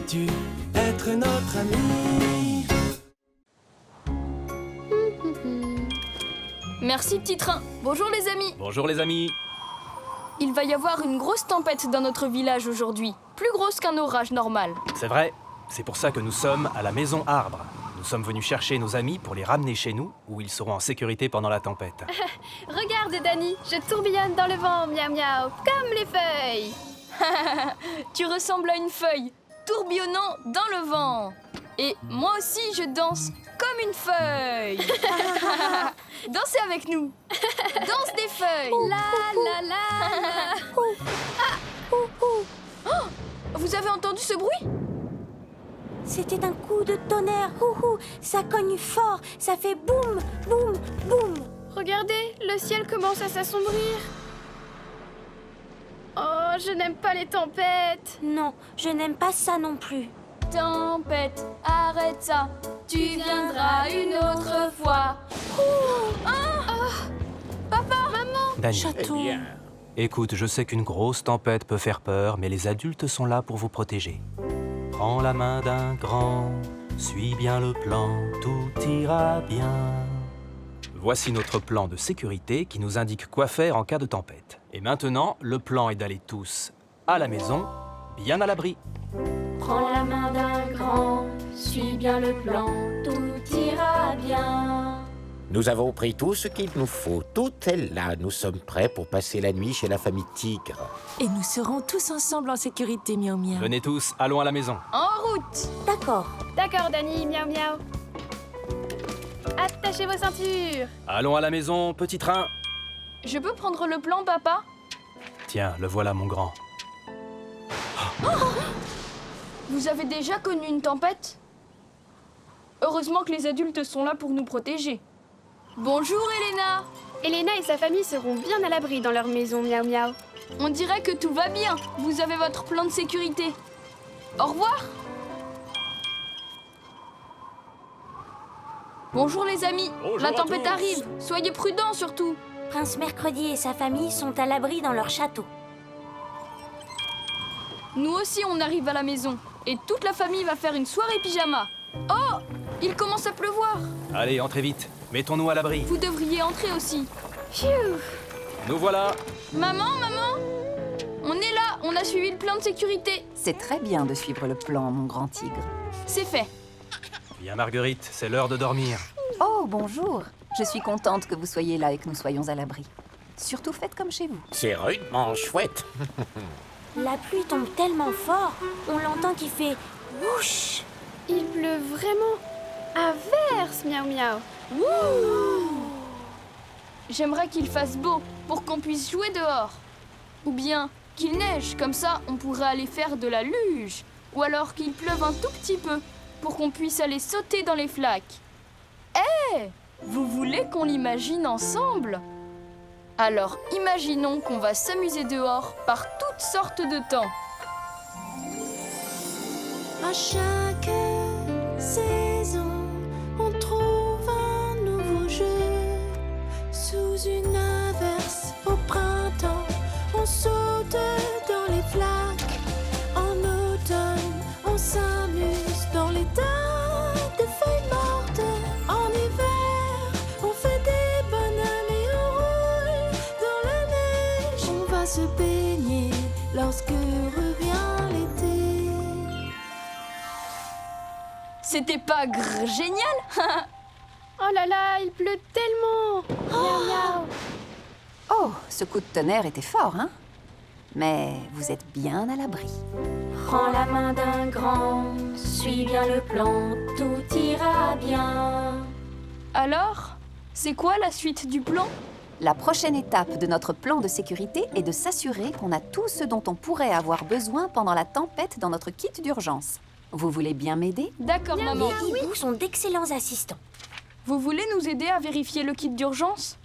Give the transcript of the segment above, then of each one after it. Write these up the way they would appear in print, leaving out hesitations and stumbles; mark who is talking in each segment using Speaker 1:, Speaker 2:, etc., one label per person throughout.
Speaker 1: Veux-tu être notre ami?
Speaker 2: Merci, petit train. Bonjour, les amis.
Speaker 3: Bonjour les amis.
Speaker 2: Il va y avoir une grosse tempête dans notre village aujourd'hui. Plus grosse qu'un orage normal.
Speaker 3: C'est vrai, c'est pour ça que nous sommes à la maison Arbre. Nous sommes venus chercher nos amis pour les ramener chez nous, où ils seront en sécurité pendant la tempête.
Speaker 4: Regarde, Dani, je tourbillonne dans le vent, miaou miaou, comme les feuilles.
Speaker 2: Tu ressembles à une feuille, tourbillonnant dans le vent. Et moi aussi, je danse comme une feuille. Dansez avec nous. Danse des feuilles.
Speaker 4: La la la.
Speaker 2: Oh, vous avez entendu ce bruit?
Speaker 5: C'était un coup de tonnerre. Ça cogne fort. Ça fait boum, boum, boum.
Speaker 4: Regardez, le ciel commence à s'assombrir. Oh, je n'aime pas les tempêtes.
Speaker 5: Non, je n'aime pas ça non plus.
Speaker 2: Tempête, arrête ça. Tu viendras une autre fois. Papa, maman.
Speaker 3: Dani,
Speaker 5: Château.
Speaker 3: écoute, je sais qu'une grosse tempête peut faire peur, mais les adultes sont là pour vous protéger. Prends la main d'un grand, suis bien le plan, tout ira bien. Voici notre plan de sécurité qui nous indique quoi faire en cas de tempête. Et maintenant, le plan est d'aller tous à la maison, bien à l'abri.
Speaker 5: Prends la main d'un grand, suis bien le plan, tout ira bien.
Speaker 6: Nous avons pris tout ce qu'il nous faut. Tout est là. Nous sommes prêts pour passer la nuit chez la famille Tigre.
Speaker 7: Et nous serons tous ensemble en sécurité, miaou miaou.
Speaker 3: Venez tous, allons à la maison.
Speaker 2: En route.
Speaker 5: D'accord.
Speaker 4: D'accord, Dani, miaou miaou. Attachez vos ceintures.
Speaker 3: Allons à la maison, petit train.
Speaker 2: Je peux prendre le plan, papa?
Speaker 3: Tiens, le voilà mon grand.
Speaker 2: Vous avez déjà connu une tempête? Heureusement que les adultes sont là pour nous protéger. Bonjour, Elena.
Speaker 4: Elena et sa famille seront bien à l'abri dans leur maison, miaou miaou.
Speaker 2: On dirait que tout va bien. Vous avez votre plan de sécurité. Au revoir. Bonjour les amis. La tempête arrive. Soyez prudents surtout.
Speaker 5: Prince Mercredi et sa famille sont à l'abri dans leur château.
Speaker 2: Nous aussi on arrive à la maison. Et toute la famille va faire une soirée pyjama. Oh, il commence à pleuvoir.
Speaker 3: Allez, entrez vite. Mettons-nous à l'abri.
Speaker 2: Vous devriez entrer aussi.
Speaker 4: Pfiou.
Speaker 3: Nous voilà.
Speaker 2: Maman, on est là. On a suivi le plan de sécurité.
Speaker 8: C'est très bien de suivre le plan, mon grand tigre.
Speaker 2: C'est fait.
Speaker 3: Bien Marguerite, c'est l'heure de dormir.
Speaker 8: Oh, bonjour. Je suis contente que vous soyez là et que nous soyons à l'abri. Surtout faites comme chez vous.
Speaker 6: C'est rudement chouette.
Speaker 5: La pluie tombe tellement fort, on l'entend qui fait whoosh.
Speaker 4: Il pleut vraiment à verse, miaou miaou.
Speaker 2: J'aimerais qu'il fasse beau pour qu'on puisse jouer dehors. Ou bien qu'il neige, comme ça on pourrait aller faire de la luge. Ou alors qu'il pleuve un tout petit peu pour qu'on puisse aller sauter dans les flaques. Vous voulez qu'on l'imagine ensemble? Alors imaginons qu'on va s'amuser dehors par toutes sortes de temps.
Speaker 5: À chaque saison, on trouve un nouveau jeu. Sous une averse au printemps, on saute dans les flaques. En automne, on s'amuse dans les tas de feuilles mortes. En hiver, on fait des bonhommes et on roule dans la neige. On va se baigner lorsque revient l'été.
Speaker 2: C'était pas génial?
Speaker 4: Oh là là, il pleut tellement. Miaou miaou.
Speaker 8: Oh, ce coup de tonnerre était fort, hein? Mais vous êtes bien à l'abri.
Speaker 5: Prends la main d'un grand, suis bien le plan, tout ira bien.
Speaker 2: Alors, c'est quoi la suite du plan?
Speaker 8: La prochaine étape de notre plan de sécurité est de s'assurer qu'on a tout ce dont on pourrait avoir besoin pendant la tempête dans notre kit d'urgence. Vous voulez bien m'aider?
Speaker 2: D'accord, maman.
Speaker 5: Les hiboux sont d'excellents assistants.
Speaker 2: Vous voulez nous aider à vérifier le kit d'urgence?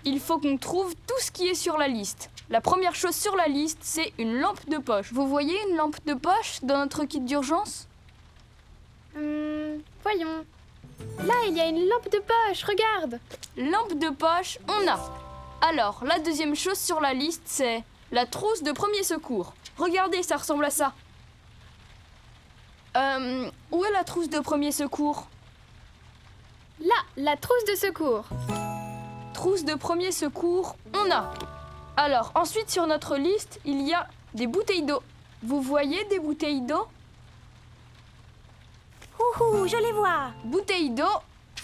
Speaker 2: Il faut qu'on trouve tout ce qui est sur la liste. La première chose sur la liste, c'est une lampe de poche. Vous voyez une lampe de poche dans notre kit d'urgence?
Speaker 4: Voyons. Là, il y a une lampe de poche, regarde.
Speaker 2: Lampe de poche, on a. Alors, la deuxième chose sur la liste, c'est la trousse de premier secours. Regardez, ça ressemble à ça. Où est la trousse de premier secours?
Speaker 4: Là, la trousse de secours.
Speaker 2: Trousse de premier secours, on a. Alors, ensuite sur notre liste, il y a des bouteilles d'eau. Vous voyez des bouteilles d'eau?
Speaker 9: Ouhou, je les vois.
Speaker 2: Bouteilles d'eau,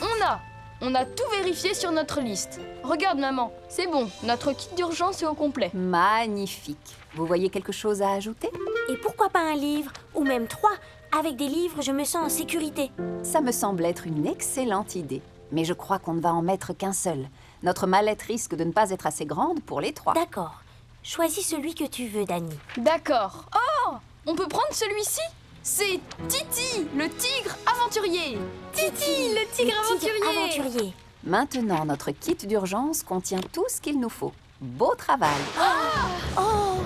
Speaker 2: on a. On a tout vérifié sur notre liste. Regarde maman, c'est bon, notre kit d'urgence est au complet.
Speaker 8: Magnifique. Vous voyez quelque chose à ajouter?
Speaker 9: Et pourquoi pas un livre, ou même 3? Avec des livres, je me sens en sécurité.
Speaker 8: Ça me semble être une excellente idée. Mais je crois qu'on ne va en mettre qu'un seul. Notre mallette risque de ne pas être assez grande pour les 3.
Speaker 9: D'accord. Choisis celui que tu veux, Dani.
Speaker 2: D'accord. Oh, on peut prendre celui-ci? C'est Titi, le tigre aventurier.
Speaker 4: Titi, le tigre aventurier.
Speaker 8: Maintenant, notre kit d'urgence contient tout ce qu'il nous faut. Beau travail. Oh,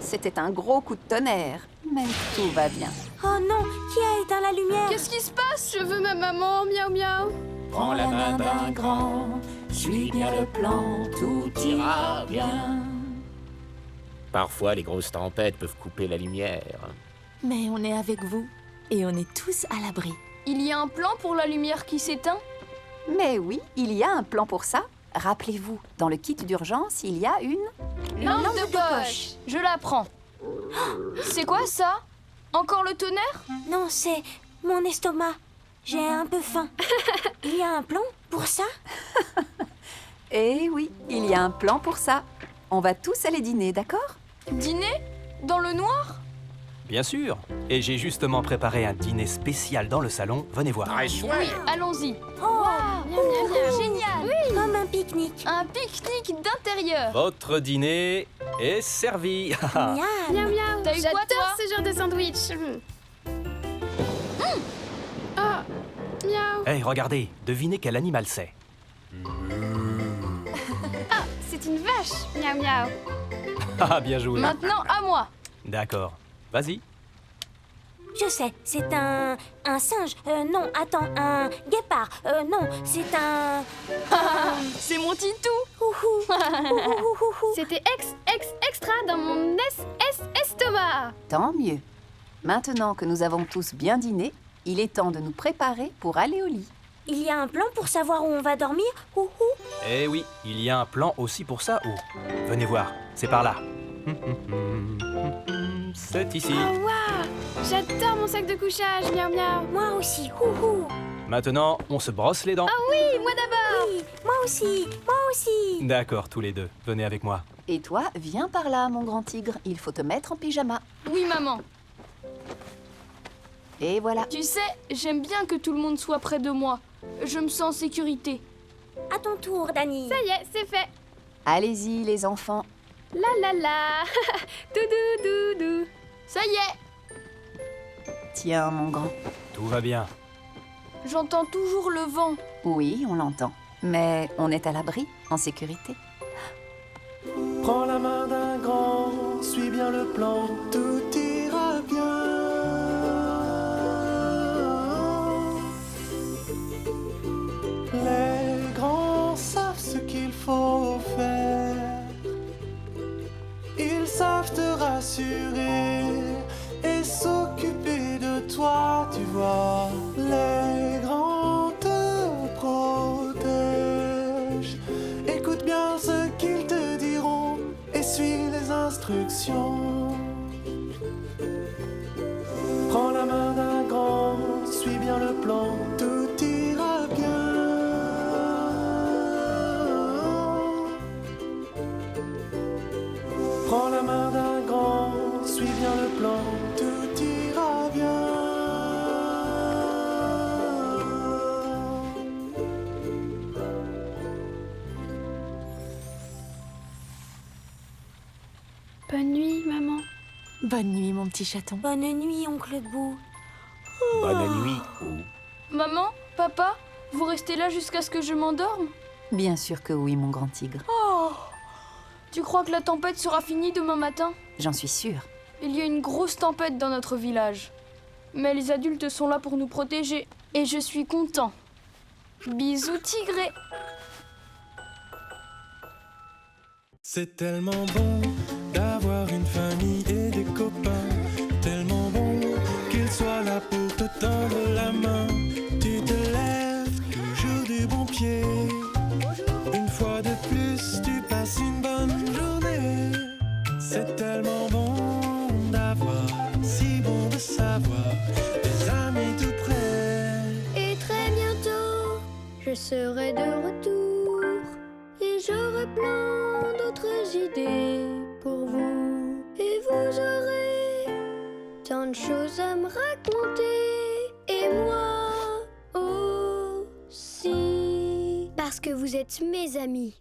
Speaker 8: c'était un gros coup de tonnerre, mais tout va bien.
Speaker 9: Oh non, qui a éteint la lumière?
Speaker 2: Qu'est-ce qui se passe?
Speaker 4: Je veux ma maman, miaou miaou.
Speaker 6: Prends la main d'un grand,
Speaker 1: suis bien le plan, tout ira bien.
Speaker 6: Parfois, les grosses tempêtes peuvent couper la lumière.
Speaker 7: Mais on est avec vous et on est tous à l'abri.
Speaker 2: Il y a un plan pour la lumière qui s'éteint?
Speaker 8: Mais oui, il y a un plan pour ça. Rappelez-vous, dans le kit d'urgence, il y a une...
Speaker 2: Lampe de poche. Je la prends. C'est quoi ça? Encore le tonnerre?
Speaker 9: Non, c'est mon estomac. J'ai un peu faim. Il y a un plan pour ça?
Speaker 8: Eh oui, il y a un plan pour ça. On va tous aller dîner, d'accord?
Speaker 2: Dîner? Dans le noir?
Speaker 3: Bien sûr. Et j'ai justement préparé un dîner spécial dans le salon. Venez voir.
Speaker 6: Très
Speaker 2: Oui,
Speaker 6: chouette.
Speaker 2: allons-y.
Speaker 9: Oh,
Speaker 2: Génial.
Speaker 9: comme un pique-nique.
Speaker 2: Un pique-nique d'intérieur.
Speaker 3: Votre dîner est servi.
Speaker 9: Miam.
Speaker 4: Miaou miaou.
Speaker 2: T'as eu quoi, toi?
Speaker 4: J'adore ce genre de sandwich. Ah, miaou.
Speaker 3: Hey, regardez, devinez quel animal c'est.
Speaker 4: C'est une vache. Miaou miaou.
Speaker 3: Ah, bien joué.
Speaker 2: Maintenant, à moi.
Speaker 3: D'accord. Vas-y.
Speaker 9: Je sais, c'est un singe. Non, attends, un guépard. Non, c'est un...
Speaker 2: C'est mon titou.
Speaker 4: C'était extra dans mon estomac.
Speaker 8: Tant mieux. Maintenant que nous avons tous bien dîné, il est temps de nous préparer pour aller au lit.
Speaker 9: Il y a un plan pour savoir où on va dormir?
Speaker 3: Eh oui, il y a un plan aussi pour ça. Oh, venez voir, c'est par là. C'est ici.
Speaker 4: Oh waouh. J'adore mon sac de couchage. Miaou miaou.
Speaker 9: Moi aussi.
Speaker 3: Maintenant, on se brosse les dents.
Speaker 4: Oui, moi d'abord.
Speaker 9: Oui, moi aussi. Moi aussi.
Speaker 3: D'accord, tous les deux. Venez avec moi.
Speaker 8: Et toi, viens par là, mon grand tigre. Il faut te mettre en pyjama.
Speaker 2: Oui, maman.
Speaker 8: Et voilà.
Speaker 2: Tu sais, j'aime bien que tout le monde soit près de moi. Je me sens en sécurité.
Speaker 9: À ton tour, Dani.
Speaker 4: Ça y est, c'est fait.
Speaker 8: Allez-y, les enfants.
Speaker 4: La la la. Doudou doudou.
Speaker 2: Ça y est,
Speaker 8: Tiens, mon grand.
Speaker 3: Tout va bien.
Speaker 2: j'entends toujours le vent.
Speaker 8: Oui, on l'entend. Mais on est à l'abri, en sécurité.
Speaker 1: Prends la main d'un grand, suis bien le plan, tout ira bien. Les grands savent ce qu'il faut faire. Ils savent te rassurer et s'occuper de toi, tu vois. Les grands te protègent. Écoute bien ce qu'ils te diront et suis les instructions. Prends la main d'un grand, suis bien le plan, tout ira bien. Prends la main d'un grand, suis bien le plan, tout ira bien.
Speaker 4: Bonne nuit, maman.
Speaker 7: Bonne nuit, mon petit chaton.
Speaker 9: Bonne nuit, oncle Bou.
Speaker 6: Bonne nuit.
Speaker 2: Maman, papa, vous restez là jusqu'à ce que je m'endorme?
Speaker 8: Bien sûr que oui, mon grand tigre.
Speaker 2: Oh! Tu crois que la tempête sera finie demain matin?
Speaker 8: J'en suis sûre.
Speaker 2: Il y a une grosse tempête dans notre village. Mais les adultes sont là pour nous protéger. Et je suis content. Bisous, tigré!
Speaker 1: C'est tellement bon d'avoir une famille et des copains, tellement bon qu'ils soient là pour te
Speaker 10: tant de choses à me raconter. Et moi aussi. Parce que vous êtes mes amis.